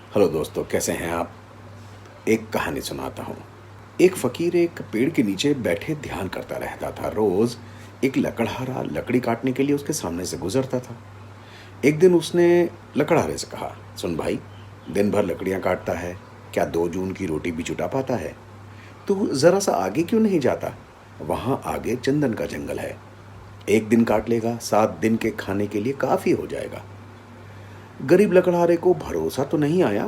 Hello दोस्तों, कैसे हैं आप। एक कहानी सुनाता हूँ। एक फकीर एक पेड़ के नीचे बैठे ध्यान करता रहता था। रोज एक लकड़हारा लकड़ी काटने के लिए उसके सामने से गुजरता था। एक दिन उसने लकड़हारे से कहा, सुन भाई, दिन भर लकड़ियां काटता है, क्या 2 जून की रोटी भी जुटा पाता है? तू जरा सा आगे क्यों नहीं जाता? वहां आगे चंदन का जंगल है। एक दिन काट लेगा, 7 दिन के खाने के लिए काफी हो जाएगा। गरीब लकड़हारे को भरोसा तो नहीं आया,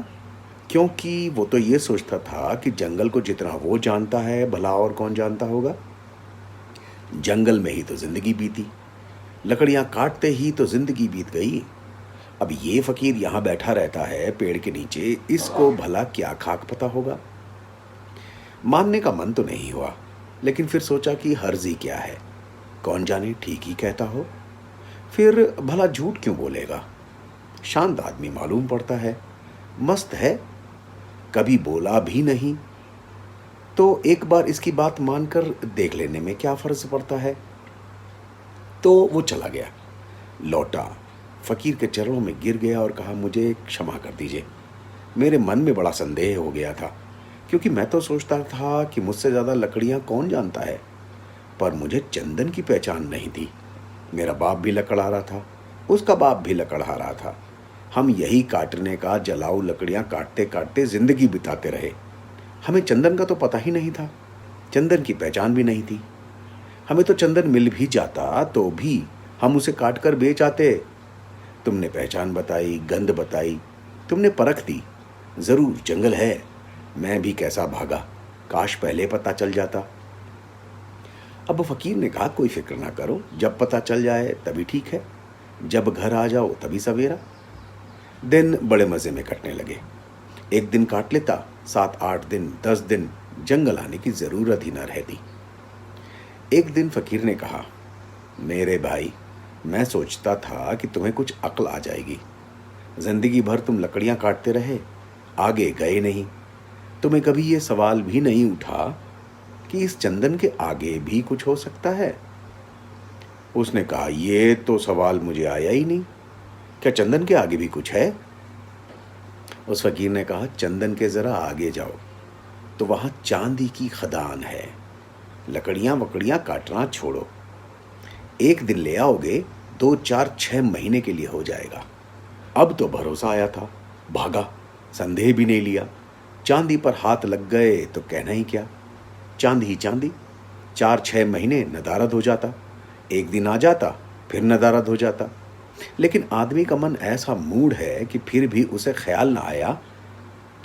क्योंकि वो तो ये सोचता था कि जंगल को जितना वो जानता है, भला और कौन जानता होगा। जंगल में ही तो जिंदगी बीती, लकड़ियां काटते ही तो जिंदगी बीत गई। अब ये फकीर यहां बैठा रहता है पेड़ के नीचे, इसको भला क्या खाक पता होगा। मानने का मन तो नहीं हुआ, लेकिन फिर सोचा कि हर्जी क्या है, कौन जाने ठीक ही कहता हो। फिर भला झूठ क्यों बोलेगा। शांत आदमी मालूम पड़ता है, मस्त है, कभी बोला भी नहीं, तो एक बार इसकी बात मानकर देख लेने में क्या फर्ज पड़ता है। तो वो चला गया, लौटा, फकीर के चरणों में गिर गया और कहा, मुझे क्षमा कर दीजिए, मेरे मन में बड़ा संदेह हो गया था, क्योंकि मैं तो सोचता था कि मुझसे ज़्यादा लकड़ियां कौन जानता है, पर मुझे चंदन की पहचान नहीं थी। मेरा बाप भी लकड़हारा था, उसका बाप भी लकड़हारा था। हम यही काटने का जलाऊ लकड़ियां काटते काटते जिंदगी बिताते रहे। हमें चंदन का तो पता ही नहीं था, चंदन की पहचान भी नहीं थी। हमें तो चंदन मिल भी जाता तो भी हम उसे काट कर बेच आते। तुमने पहचान बताई, गंध बताई, तुमने परख दी, जरूर जंगल है। मैं भी कैसा भागा, काश पहले पता चल जाता। अब फकीर ने कहा, कोई फिक्र ना करो, जब पता चल जाए तभी ठीक है, जब घर आ जाओ तभी सवेरा। दिन बड़े मजे में कटने लगे। एक दिन काट लेता, 7 8 दिन, 10 दिन, जंगल आने की जरूरत ही न रहती। एक दिन फकीर ने कहा, मेरे भाई, मैं सोचता था कि तुम्हें कुछ अक्ल आ जाएगी। जिंदगी भर तुम लकड़ियां काटते रहे, आगे गए नहीं। तुम्हें कभी यह सवाल भी नहीं उठा कि इस चंदन के आगे भी कुछ हो सकता है। उसने कहा, यह तो सवाल मुझे आया ही नहीं, क्या चंदन के आगे भी कुछ है? उस फकीर ने कहा, चंदन के जरा आगे जाओ तो वहां चांदी की खदान है। लकड़ियां वकड़ियां काटना छोड़ो, एक दिन ले आओगे, 2 4 6 महीने के लिए हो जाएगा। अब तो भरोसा आया था, भागा, संदेह भी नहीं लिया। चांदी पर हाथ लग गए तो कहना ही क्या, चांदी ही चांदी। 4 6 महीने नदारद हो जाता, एक दिन आ जाता, फिर नदारद हो जाता। लेकिन आदमी का मन ऐसा मूड है कि फिर भी उसे ख्याल ना आया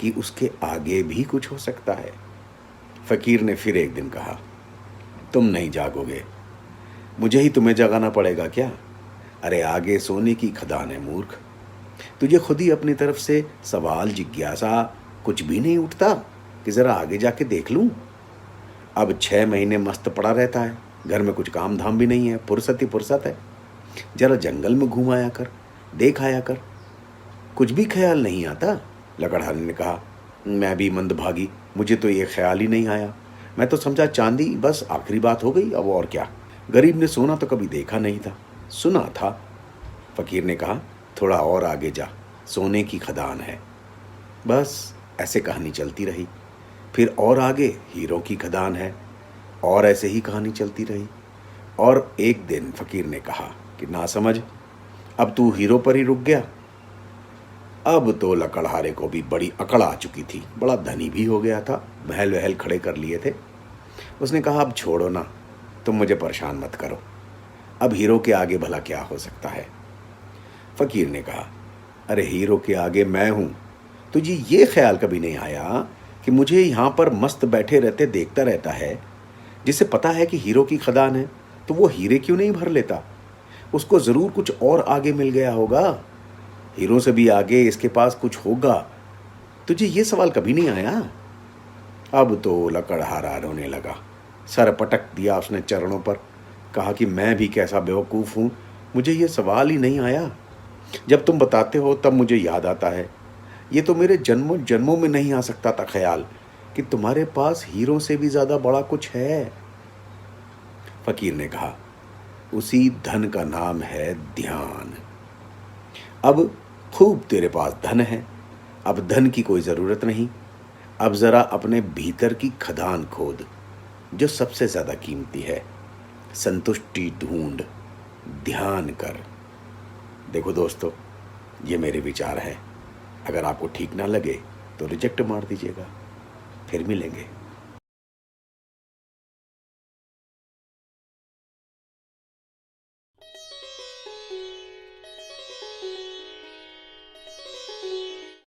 कि उसके आगे भी कुछ हो सकता है। फकीर ने फिर एक दिन कहा, तुम नहीं जागोगे, मुझे ही तुम्हें जगाना पड़ेगा क्या? अरे आगे सोने की खदान है मूर्ख, तुझे खुद ही अपनी तरफ से सवाल जिज्ञासा कुछ भी नहीं उठता कि जरा आगे जाके देख लूं। अब 6 महीने मस्त पड़ा रहता है, घर में कुछ काम धाम भी नहीं है, फुर्सत ही फुर्सत है। जरा जंगल में घूम आया कर, देख आया कर, कुछ भी ख्याल नहीं आता। लकड़हारे ने कहा, मैं भी मंदभागी, मुझे तो ये ख्याल ही नहीं आया। मैं तो समझा चांदी बस आखिरी बात हो गई, अब और क्या। गरीब ने सोना तो कभी देखा नहीं था, सुना था। फकीर ने कहा, थोड़ा और आगे जा, सोने की खदान है। बस ऐसे कहानी चलती रही। फिर और आगे हीरों की खदान है, और ऐसे ही कहानी चलती रही। और एक दिन फकीर ने कहा कि ना समझ, अब तू हीरो पर ही रुक गया। अब तो लकड़हारे को भी बड़ी अकड़ आ चुकी थी, बड़ा धनी भी हो गया था, महल वहल खड़े कर लिए थे। उसने कहा, अब छोड़ो ना, तुम मुझे परेशान मत करो, अब हीरो के आगे भला क्या हो सकता है। फकीर ने कहा, अरे हीरो के आगे मैं हूं, तुझे ये ख्याल कभी नहीं आया कि मुझे यहां पर मस्त बैठे रहते देखता रहता है, जिसे पता है कि हीरो की खदान है, तो वो हीरे क्यों नहीं भर लेता? उसको जरूर कुछ और आगे मिल गया होगा, हीरो से भी आगे इसके पास कुछ होगा। तुझे ये सवाल कभी नहीं आया? अब तो लकड़हारा रोने लगा, सर पटक दिया उसने चरणों पर, कहा कि मैं भी कैसा बेवकूफ़ हूं, मुझे ये सवाल ही नहीं आया। जब तुम बताते हो तब मुझे याद आता है, ये तो मेरे जन्मों जन्मों में नहीं आ सकता था ख्याल कि तुम्हारे पास हीरो से भी ज्यादा बड़ा कुछ है। फकीर ने कहा, उसी धन का नाम है ध्यान। अब खूब तेरे पास धन है, अब धन की कोई ज़रूरत नहीं। अब ज़रा अपने भीतर की खदान खोद, जो सबसे ज़्यादा कीमती है। संतुष्टि ढूंढ, ध्यान कर। देखो दोस्तों, ये मेरे विचार हैं। अगर आपको ठीक ना लगे तो रिजेक्ट मार दीजिएगा। फिर मिलेंगे।